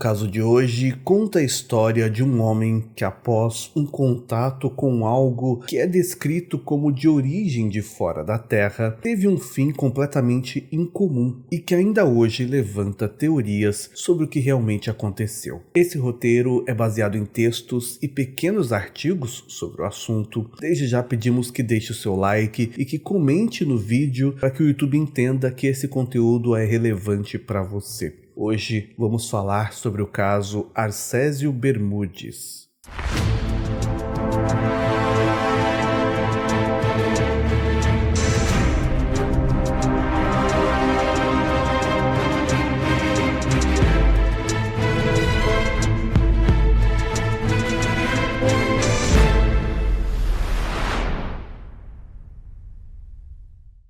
caso de hoje conta a história de um homem que, após um contato com algo que é descrito como de origem de fora da Terra, teve um fim completamente incomum e que ainda hoje levanta teorias sobre o que realmente aconteceu. Esse roteiro é baseado em textos e pequenos artigos sobre o assunto. Desde já pedimos que deixe o seu like e que comente no vídeo para que o YouTube entenda que esse conteúdo é relevante para você. Hoje vamos falar sobre o caso Arcésio Bermudes.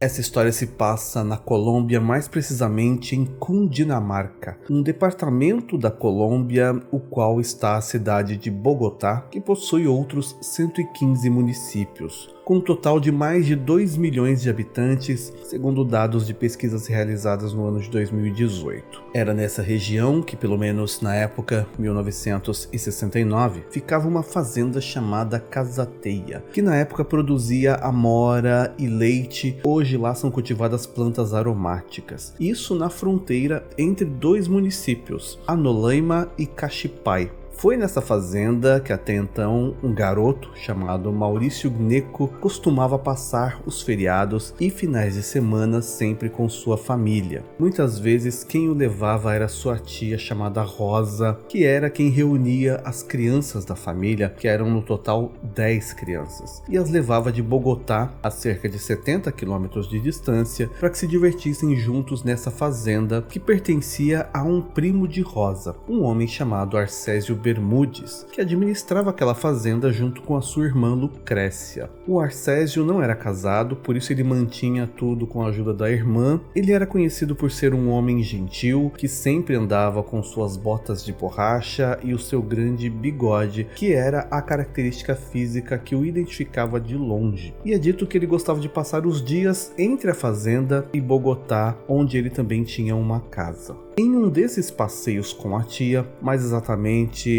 Essa história se passa na Colômbia, mais precisamente em Cundinamarca, um departamento da Colômbia, o qual está a cidade de Bogotá, que possui outros 115 municípios, com um total de mais de 2 milhões de habitantes, segundo dados de pesquisas realizadas no ano de 2018. Era nessa região que, pelo menos na época 1969, ficava uma fazenda chamada Casateia, que na época produzia amora e leite. Hoje lá são cultivadas plantas aromáticas. Isso na fronteira entre dois municípios, Anolaima e Caxipai. Foi nessa fazenda que até então um garoto chamado Maurício Gnecco costumava passar os feriados e finais de semana sempre com sua família. Muitas vezes quem o levava era sua tia chamada Rosa, que era quem reunia as crianças da família, que eram no total 10 crianças, e as levava de Bogotá a cerca de 70 quilômetros de distância para que se divertissem juntos nessa fazenda que pertencia a um primo de Rosa, um homem chamado Arcésio Bermudes, que administrava aquela fazenda junto com a sua irmã Lucrécia. O Arcésio não era casado, por isso ele mantinha tudo com a ajuda da irmã. Ele era conhecido por ser um homem gentil, que sempre andava com suas botas de borracha e o seu grande bigode, que era a característica física que o identificava de longe. E é dito que ele gostava de passar os dias entre a fazenda e Bogotá, onde ele também tinha uma casa. Em um desses passeios com a tia, mais exatamente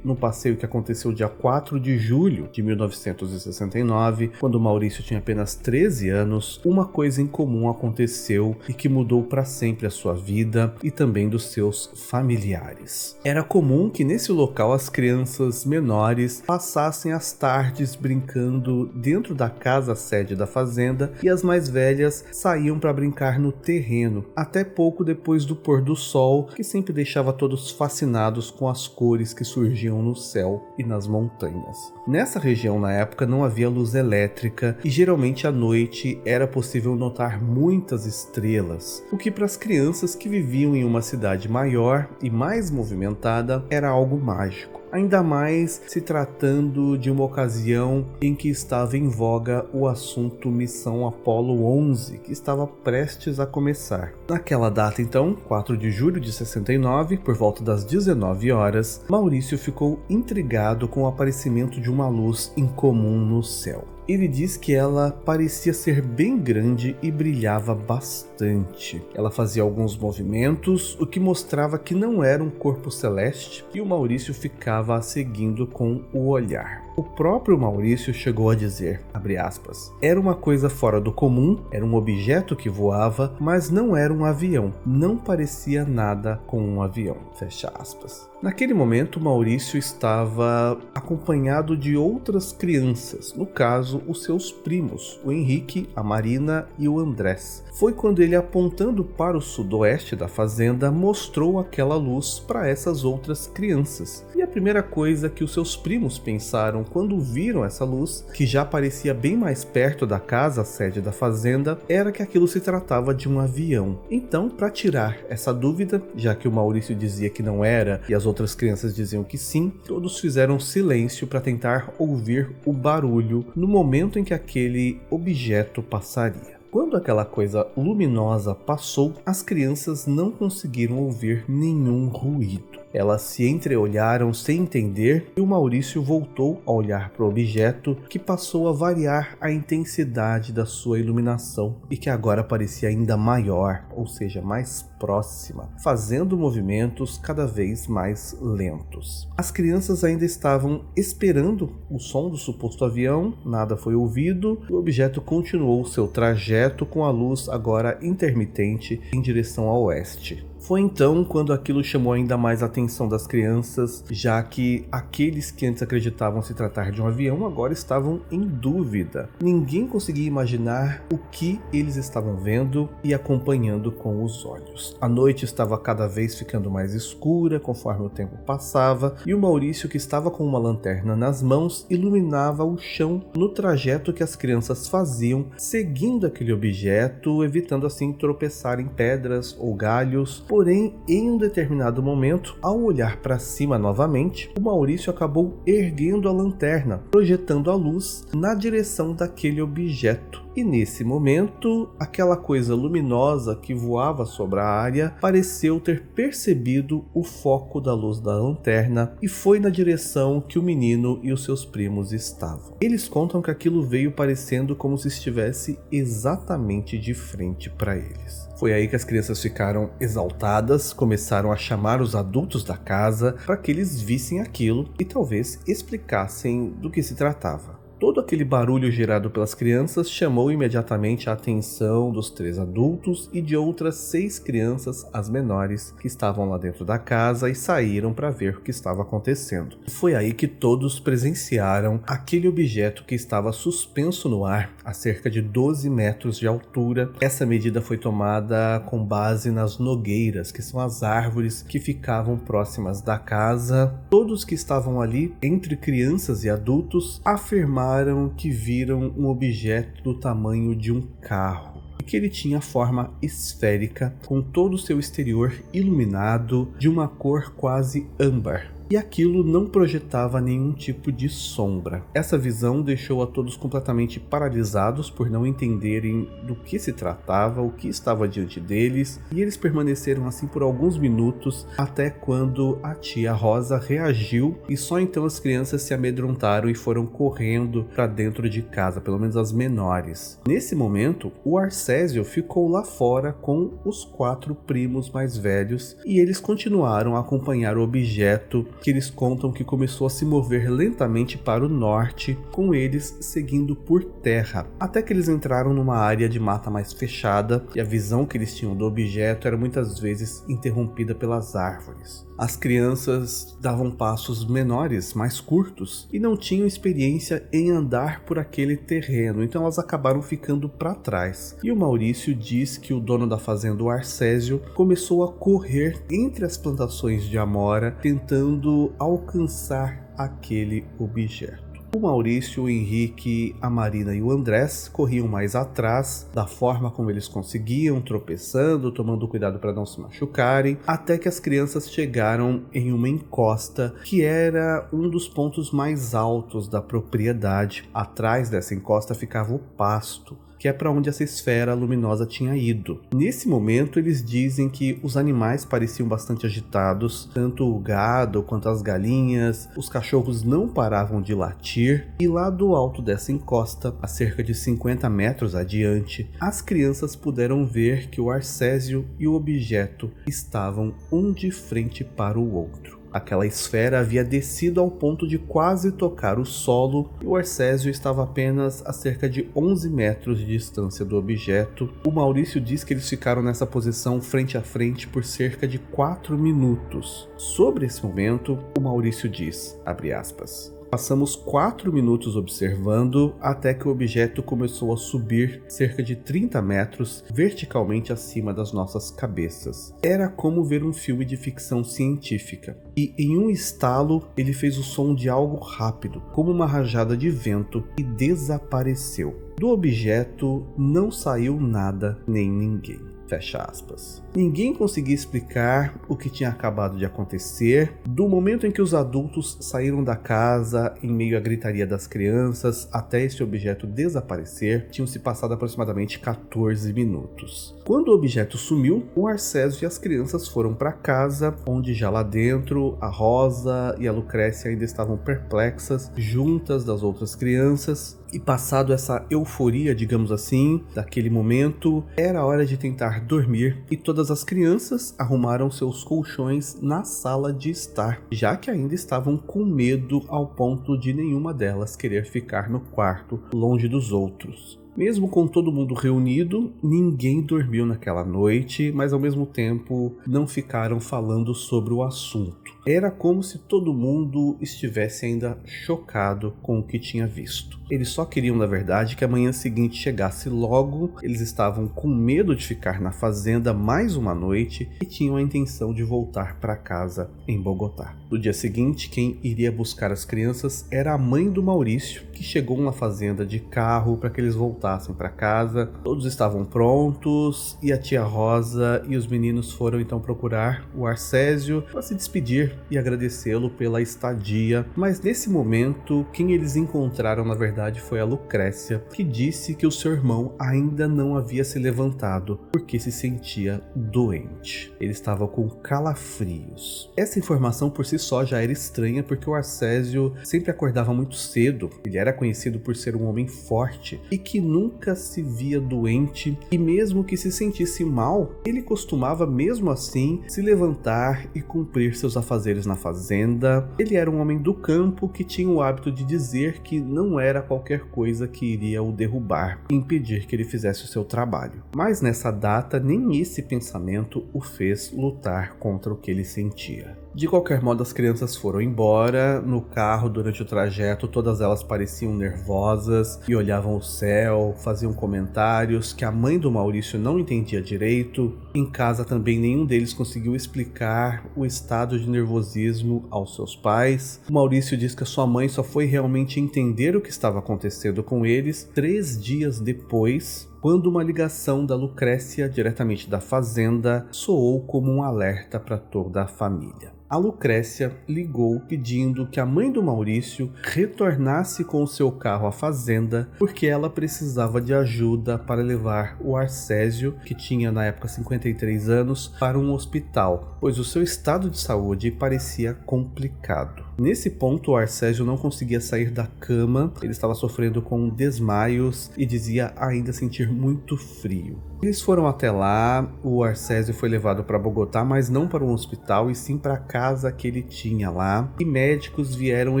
no passeio que aconteceu dia 4 de julho de 1969, quando Maurício tinha apenas 13 anos, uma coisa incomum aconteceu e que mudou para sempre a sua vida e também dos seus familiares. Era comum que nesse local as crianças menores passassem as tardes brincando dentro da casa sede da fazenda e as mais velhas saíam para brincar no terreno, até pouco depois do pôr do sol, que sempre deixava todos fascinados com as cores que surgiam no céu e nas montanhas. Nessa região na época não havia luz elétrica e geralmente à noite era possível notar muitas estrelas, o que para as crianças que viviam em uma cidade maior e mais movimentada era algo mágico. Ainda mais se tratando de uma ocasião em que estava em voga o assunto Missão Apollo 11, que estava prestes a começar. Naquela data então, 4 de julho de 69, por volta das 19 horas, Maurício ficou intrigado com o aparecimento de uma luz incomum no céu. Ele diz que ela parecia ser bem grande e brilhava bastante. Ela fazia alguns movimentos, o que mostrava que não era um corpo celeste, e o Maurício ficava a seguindo com o olhar. O próprio Maurício chegou a dizer, abre aspas, era uma coisa fora do comum, era um objeto que voava, mas não era um avião, não parecia nada com um avião, fecha aspas. Naquele momento, Maurício estava acompanhado de outras crianças, no caso, os seus primos, o Henrique, a Marina e o Andrés. Foi quando ele, apontando para o sudoeste da fazenda, mostrou aquela luz para essas outras crianças. E a primeira coisa que os seus primos pensaram quando viram essa luz, que já parecia bem mais perto da casa, a sede da fazenda, era que aquilo se tratava de um avião. Então, para tirar essa dúvida, já que o Maurício dizia que não era e as outras crianças diziam que sim, todos fizeram silêncio para tentar ouvir o barulho no momento em que aquele objeto passaria. Quando aquela coisa luminosa passou, as crianças não conseguiram ouvir nenhum ruído. Elas se entreolharam sem entender e o Maurício voltou a olhar para o objeto, que passou a variar a intensidade da sua iluminação e que agora parecia ainda maior, ou seja, mais próxima, fazendo movimentos cada vez mais lentos. As crianças ainda estavam esperando o som do suposto avião, nada foi ouvido e o objeto continuou seu trajeto com a luz agora intermitente em direção ao oeste. Foi então quando aquilo chamou ainda mais a atenção das crianças, já que aqueles que antes acreditavam se tratar de um avião agora estavam em dúvida. Ninguém conseguia imaginar o que eles estavam vendo e acompanhando com os olhos. A noite estava cada vez ficando mais escura conforme o tempo passava, e o Maurício, que estava com uma lanterna nas mãos, iluminava o chão no trajeto que as crianças faziam, seguindo aquele objeto, evitando assim tropeçar em pedras ou galhos. Porém, em um determinado momento, ao olhar para cima novamente, o Maurício acabou erguendo a lanterna, projetando a luz na direção daquele objeto. E nesse momento, aquela coisa luminosa que voava sobre a área pareceu ter percebido o foco da luz da lanterna e foi na direção que o menino e os seus primos estavam. Eles contam que aquilo veio parecendo como se estivesse exatamente de frente para eles. Foi aí que as crianças ficaram exaltadas, começaram a chamar os adultos da casa para que eles vissem aquilo e talvez explicassem do que se tratava. Todo aquele barulho gerado pelas crianças chamou imediatamente a atenção dos 3 adultos e de outras 6 crianças, as menores, que estavam lá dentro da casa e saíram para ver o que estava acontecendo. Foi aí que todos presenciaram aquele objeto que estava suspenso no ar a cerca de 12 metros de altura. Essa medida foi tomada com base nas nogueiras, que são as árvores que ficavam próximas da casa. Todos que estavam ali, entre crianças e adultos, afirmaram que viram um objeto do tamanho de um carro e que ele tinha forma esférica, com todo o seu exterior iluminado de uma cor quase âmbar. E aquilo não projetava nenhum tipo de sombra. Essa visão deixou a todos completamente paralisados por não entenderem do que se tratava, o que estava diante deles, e eles permaneceram assim por alguns minutos, até quando a tia Rosa reagiu, e só então as crianças se amedrontaram e foram correndo para dentro de casa, pelo menos as menores. Nesse momento, o Arcésio ficou lá fora com os 4 primos mais velhos, e eles continuaram a acompanhar o objeto, que eles contam que começou a se mover lentamente para o norte, com eles seguindo por terra, até que eles entraram numa área de mata mais fechada e a visão que eles tinham do objeto era muitas vezes interrompida pelas árvores. As crianças davam passos menores, mais curtos, e não tinham experiência em andar por aquele terreno, então elas acabaram ficando para trás. E o Maurício diz que o dono da fazenda, o Arcésio, começou a correr entre as plantações de amora, tentando alcançar aquele objeto. O Maurício, o Henrique, a Marina e o Andrés corriam mais atrás, da forma como eles conseguiam, tropeçando, tomando cuidado para não se machucarem, até que as crianças chegaram em uma encosta que era um dos pontos mais altos da propriedade. Atrás dessa encosta ficava o pasto, que é para onde essa esfera luminosa tinha ido. Nesse momento, eles dizem que os animais pareciam bastante agitados, tanto o gado quanto as galinhas, os cachorros não paravam de latir, e lá do alto dessa encosta, a cerca de 50 metros adiante, as crianças puderam ver que o Arcésio e o objeto estavam um de frente para o outro. Aquela esfera havia descido ao ponto de quase tocar o solo e o Arcésio estava apenas a cerca de 11 metros de distância do objeto. O Maurício diz que eles ficaram nessa posição frente a frente por cerca de 4 minutos. Sobre esse momento, o Maurício diz, abre aspas, passamos 4 minutos observando até que o objeto começou a subir cerca de 30 metros verticalmente acima das nossas cabeças. Era como ver um filme de ficção científica. E em um estalo ele fez o som de algo rápido, como uma rajada de vento, e desapareceu. Do objeto não saiu nada nem ninguém. Fecha aspas. Ninguém conseguia explicar o que tinha acabado de acontecer. Do momento em que os adultos saíram da casa em meio à gritaria das crianças até esse objeto desaparecer, tinham se passado aproximadamente 14 minutos. Quando o objeto sumiu, o Arcésio e as crianças foram para casa, onde já lá dentro a Rosa e a Lucrécia ainda estavam perplexas, juntas das outras crianças. E passado essa euforia, digamos assim, daquele momento, era hora de tentar dormir e todas as crianças arrumaram seus colchões na sala de estar, já que ainda estavam com medo ao ponto de nenhuma delas querer ficar no quarto longe dos outros. Mesmo com todo mundo reunido, ninguém dormiu naquela noite, mas ao mesmo tempo não ficaram falando sobre o assunto. Era como se todo mundo estivesse ainda chocado com o que tinha visto. Eles só queriam, na verdade, que a manhã seguinte chegasse logo. Eles estavam com medo de ficar na fazenda mais uma noite e tinham a intenção de voltar para casa em Bogotá. No dia seguinte, quem iria buscar as crianças era a mãe do Maurício, que chegou na fazenda de carro para que eles voltassem para casa. Todos estavam prontos e a tia Rosa e os meninos foram então procurar o Arcésio para se despedir e agradecê-lo pela estadia. Mas nesse momento, quem eles encontraram na verdade foi a Lucrécia, que disse que o seu irmão ainda não havia se levantado porque se sentia doente. Ele estava com calafrios. Essa informação por si só já era estranha, porque o Arcésio sempre acordava muito cedo. Ele era conhecido por ser um homem forte e que nunca se via doente, e mesmo que se sentisse mal, ele costumava mesmo assim se levantar e cumprir seus afazeres na fazenda. Ele era um homem do campo que tinha o hábito de dizer que não era qualquer coisa que iria o derrubar e impedir que ele fizesse o seu trabalho. Mas nessa data, nem esse pensamento o fez lutar contra o que ele sentia. De qualquer modo, as crianças foram embora. No carro, durante o trajeto, todas elas pareciam nervosas e olhavam o céu, faziam comentários que a mãe do Maurício não entendia direito. Em casa também nenhum deles conseguiu explicar o estado de nervosismo aos seus pais. O Maurício diz que a sua mãe só foi realmente entender o que estava acontecendo com eles 3 dias depois, quando uma ligação da Lucrécia, diretamente da fazenda, soou como um alerta para toda a família. A Lucrécia ligou pedindo que a mãe do Maurício retornasse com o seu carro à fazenda, porque ela precisava de ajuda para levar o Arcésio, que tinha na época 53 anos, para um hospital, pois o seu estado de saúde parecia complicado. Nesse ponto, o Arcésio não conseguia sair da cama, ele estava sofrendo com desmaios e dizia ainda sentir muito frio. Eles foram até lá, o Arcésio foi levado para Bogotá, mas não para um hospital, e sim para a casa que ele tinha lá, e médicos vieram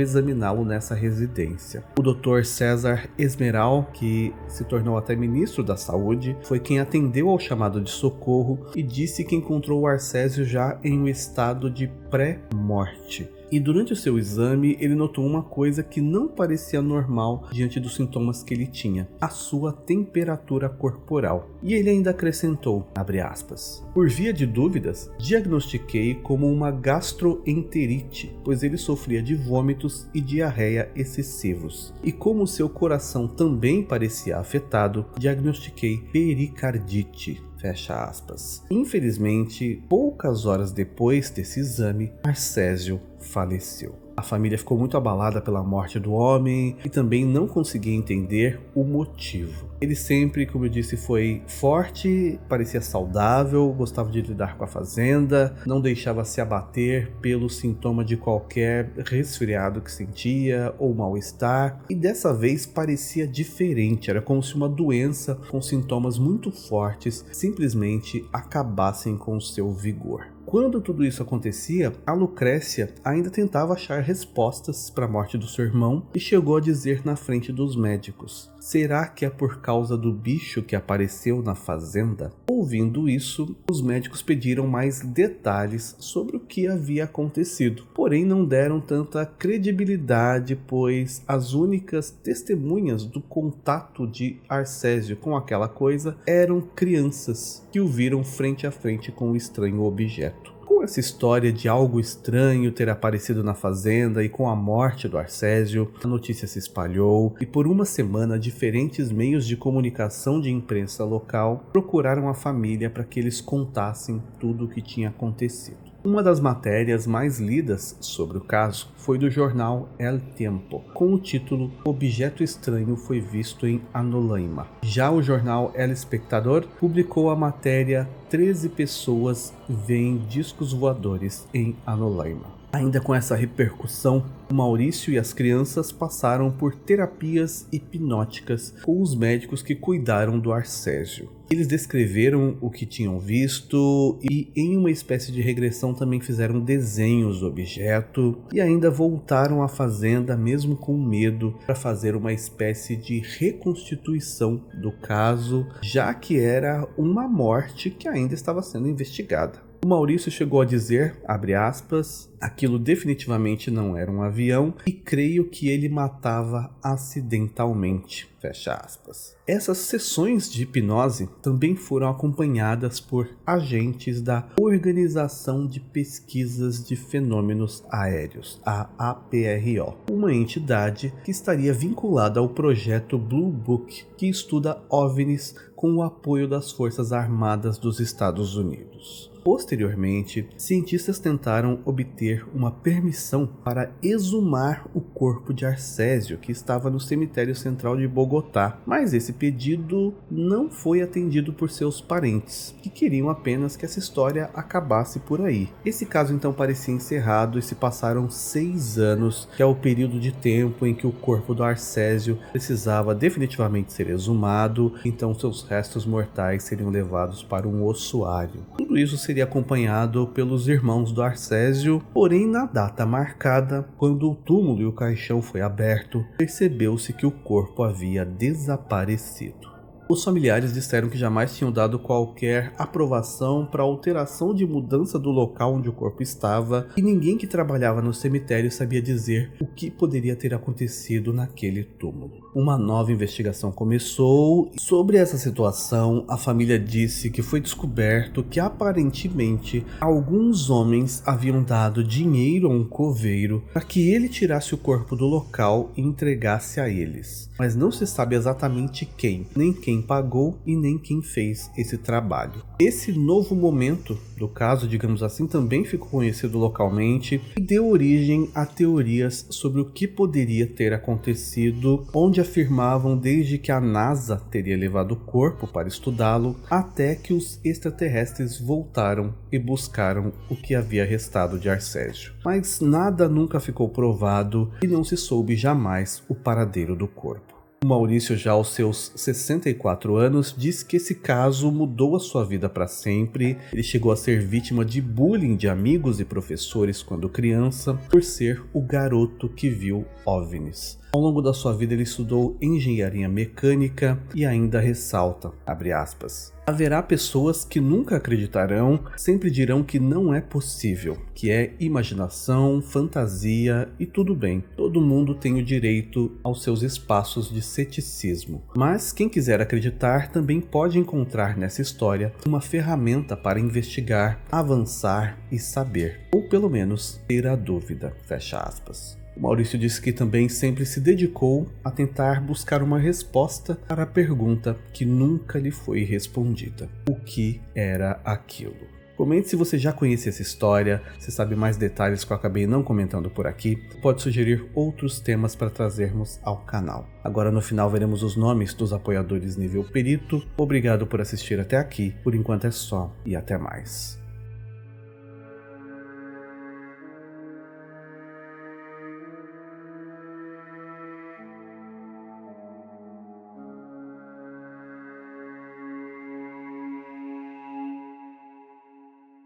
examiná-lo nessa residência. O Dr. César Esmeral, que se tornou até ministro da Saúde, foi quem atendeu ao chamado de socorro e disse que encontrou o Arcésio já em um estado de pré-morte. E durante o seu exame, ele notou uma coisa que não parecia normal diante dos sintomas que ele tinha: a sua temperatura corporal. E ele ainda acrescentou, abre aspas, por via de dúvidas, diagnostiquei como uma gastroenterite, pois ele sofria de vômitos e diarreia excessivos. E como seu coração também parecia afetado, diagnostiquei pericardite. Fecha aspas. Infelizmente, poucas horas depois desse exame, Arcésio faleceu. A família ficou muito abalada pela morte do homem e também não conseguia entender o motivo. Ele sempre, como eu disse, foi forte, parecia saudável, gostava de lidar com a fazenda, não deixava se abater pelo sintoma de qualquer resfriado que sentia ou mal-estar, e dessa vez parecia diferente, era como se uma doença com sintomas muito fortes simplesmente acabassem com o seu vigor. Quando tudo isso acontecia, a Lucrécia ainda tentava achar respostas para a morte do seu irmão e chegou a dizer na frente dos médicos: será que é por causa do bicho que apareceu na fazenda? Ouvindo isso, os médicos pediram mais detalhes sobre o que havia acontecido, porém não deram tanta credibilidade, pois as únicas testemunhas do contato de Arcésio com aquela coisa eram crianças que o viram frente a frente com o estranho objeto. Com Com essa história de algo estranho ter aparecido na fazenda e com a morte do Arcésio, a notícia se espalhou e por uma semana diferentes meios de comunicação de imprensa local procuraram a família para que eles contassem tudo o que tinha acontecido. Uma das matérias mais lidas sobre o caso foi do jornal El Tiempo, com o título "Objeto estranho foi visto em Anolaima". Já o jornal El Espectador publicou a matéria "13 pessoas veem discos voadores em Anolaima". Ainda com essa repercussão, o Maurício e as crianças passaram por terapias hipnóticas com os médicos que cuidaram do Arcésio. Eles descreveram o que tinham visto e, em uma espécie de regressão, também fizeram desenhos do objeto e ainda voltaram à fazenda mesmo com medo para fazer uma espécie de reconstituição do caso, já que era uma morte que ainda estava sendo investigada. O Maurício chegou a dizer, abre aspas, aquilo definitivamente não era um avião e creio que ele matava acidentalmente, fecha aspas. Essas sessões de hipnose também foram acompanhadas por agentes da Organização de Pesquisas de Fenômenos Aéreos, a APRO, uma entidade que estaria vinculada ao projeto Blue Book, que estuda OVNIs com o apoio das Forças Armadas dos Estados Unidos. Posteriormente, cientistas tentaram obter uma permissão para exumar o corpo de Arcésio, que estava no cemitério central de Bogotá, mas esse pedido não foi atendido por seus parentes, que queriam apenas que essa história acabasse por aí. Esse caso então parecia encerrado e se passaram 6 anos, que é o período de tempo em que o corpo do Arcésio precisava definitivamente ser exumado, então seus restos mortais seriam levados para um ossuário. Tudo isso seria acompanhado pelos irmãos do Arcésio, porém na data marcada, quando o túmulo e o caixão foi aberto, percebeu-se que o corpo havia desaparecido. Os familiares disseram que jamais tinham dado qualquer aprovação para a alteração de mudança do local onde o corpo estava e ninguém que trabalhava no cemitério sabia dizer o que poderia ter acontecido naquele túmulo. Uma nova investigação começou e sobre essa situação a família disse que foi descoberto que aparentemente alguns homens haviam dado dinheiro a um coveiro para que ele tirasse o corpo do local e entregasse a eles. Mas não se sabe exatamente quem, nem quem pagou e nem quem fez esse trabalho. Esse novo momento do caso, digamos assim, também ficou conhecido localmente e deu origem a teorias sobre o que poderia ter acontecido, onde afirmavam desde que a NASA teria levado o corpo para estudá-lo, até que os extraterrestres voltaram e buscaram o que havia restado de Arcésio. Mas nada nunca ficou provado e não se soube jamais o paradeiro do corpo. O Maurício, já aos seus 64 anos, diz que esse caso mudou a sua vida para sempre. Ele chegou a ser vítima de bullying de amigos e professores quando criança, por ser o garoto que viu OVNIs. Ao longo da sua vida ele estudou engenharia mecânica e ainda ressalta, abre aspas, haverá pessoas que nunca acreditarão, sempre dirão que não é possível, que é imaginação, fantasia e tudo bem. Todo mundo tem o direito aos seus espaços de ceticismo. Mas quem quiser acreditar também pode encontrar nessa história uma ferramenta para investigar, avançar e saber, ou pelo menos ter a dúvida, fecha aspas. O Maurício disse que também sempre se dedicou a tentar buscar uma resposta para a pergunta que nunca lhe foi respondida: o que era aquilo? Comente se você já conhece essa história, se sabe mais detalhes que eu acabei não comentando por aqui, pode sugerir outros temas para trazermos ao canal. Agora no final veremos os nomes dos apoiadores nível perito. Obrigado por assistir até aqui, por enquanto é só e até mais.